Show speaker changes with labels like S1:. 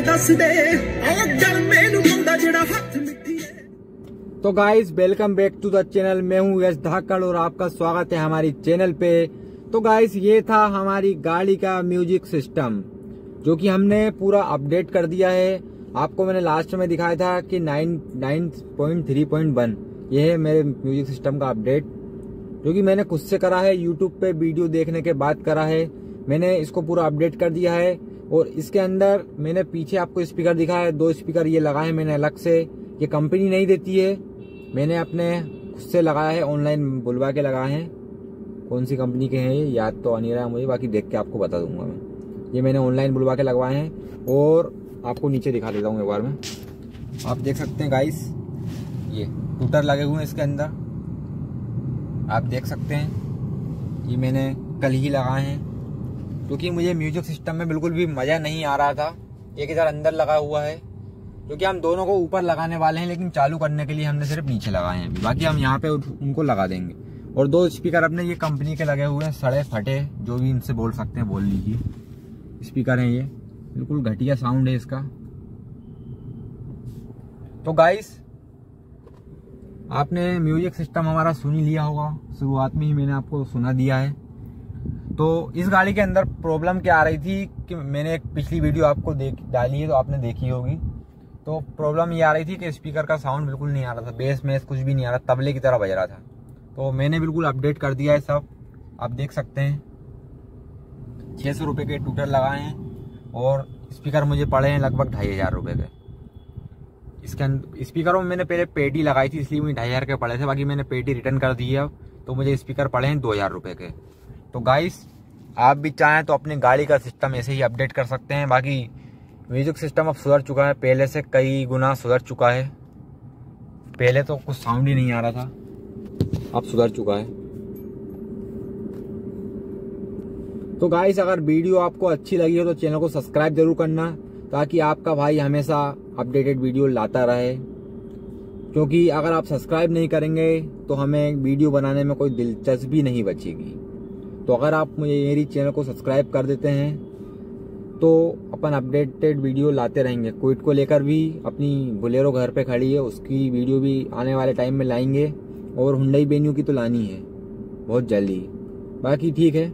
S1: दस दे गल मैनू पाउंदा जेड़ा हथ मिठी है।
S2: तो guys welcome back to the channel. मैं हूँ यश धाकड़ और आपका स्वागत है हमारी चैनल पे। तो गाइस ये था हमारी गाड़ी का म्यूजिक सिस्टम जो कि हमने पूरा अपडेट कर दिया है। आपको मैंने लास्ट में दिखाया था कि 9.3.1 ये है मेरे म्यूजिक सिस्टम का अपडेट, जो कि मैंने खुद से करा है, यूट्यूब पे वीडियो देखने के बाद करा है। मैंने इसको पूरा अपडेट कर दिया है और इसके अंदर मैंने पीछे आपको स्पीकर दिखाया है, 2 स्पीकर ये लगाए हैं मैंने अलग से। ये कंपनी नहीं देती है, मैंने अपने खुद से लगाया है, ऑनलाइन बुलवा के लगाए हैं। कौन सी कंपनी के हैं ये याद तो आ नहीं रहा है मुझे, बाकी देख के आपको बता दूंगा मैं। ये मैंने ऑनलाइन बुलवा के लगवाए हैं और आपको नीचे दिखा देता हूँ एक बार में। आप देख सकते हैं गाइस, ये टूटर लगे हुए हैं इसके अंदर, आप देख सकते हैं। ये मैंने कल ही लगाए हैं क्योंकि मुझे म्यूजिक सिस्टम में बिल्कुल भी मज़ा नहीं आ रहा था। एक इधर अंदर लगा हुआ है क्योंकि हम दोनों को ऊपर लगाने वाले हैं, लेकिन चालू करने के लिए हमने सिर्फ नीचे लगाए हैं। बाकी हम यहाँ पे उनको लगा देंगे। और 2 स्पीकर अपने ये कंपनी के लगे हुए हैं, सड़े फटे, जो भी इनसे बोल सकते हैं बोल लीजिए। स्पीकर हैं ये, बिल्कुल घटिया साउंड है इसका। तो गाइस आपने म्यूजिक सिस्टम हमारा सुन ही लिया होगा, शुरुआत में ही मैंने आपको सुना दिया है। तो इस गाड़ी के अंदर प्रॉब्लम क्या आ रही थी कि मैंने एक पिछली वीडियो आपको डाली है तो आपने देखी होगी। तो प्रॉब्लम ये आ रही थी कि स्पीकर का साउंड बिल्कुल नहीं आ रहा था, बेस में कुछ भी नहीं आ रहा, तबले की तरह बज रहा था। तो मैंने बिल्कुल अपडेट कर दिया है सब, आप देख सकते हैं। 600 रुपये के टूटर लगाए हैं और स्पीकर मुझे पड़े हैं लगभग 2500 रुपये के। इसके अंदर स्पीकरों में मैंने पहले पेटी लगाई थी, इसलिए मुझे 2500 के पड़े थे। बाकी मैंने पेटी रिटर्न कर दी है अब, तो मुझे स्पीकर पड़े हैं 2000 रुपये के। तो गाइस आप भी चाहें तो अपनी गाड़ी का सिस्टम ऐसे ही अपडेट कर सकते हैं। बाकी म्यूजिक सिस्टम अब सुधर चुका है, पहले से कई गुना सुधर चुका है। पहले तो कुछ साउंड ही नहीं आ रहा था, अब सुधर चुका है। तो गाइस अगर वीडियो आपको अच्छी लगी हो तो चैनल को सब्सक्राइब जरूर करना, ताकि आपका भाई हमेशा अपडेटेड वीडियो लाता रहे। क्योंकि अगर आप सब्सक्राइब नहीं करेंगे तो हमें वीडियो बनाने में कोई दिलचस्पी नहीं बचेगी। तो अगर आप मेरी चैनल को सब्सक्राइब कर देते हैं तो अपन अपडेटेड वीडियो लाते रहेंगे। क्विड को लेकर भी अपनी बोलेरो घर पे खड़ी है, उसकी वीडियो भी आने वाले टाइम में लाएंगे। और हुंडई वेन्यू की तो लानी है बहुत जल्दी। बाकी ठीक है।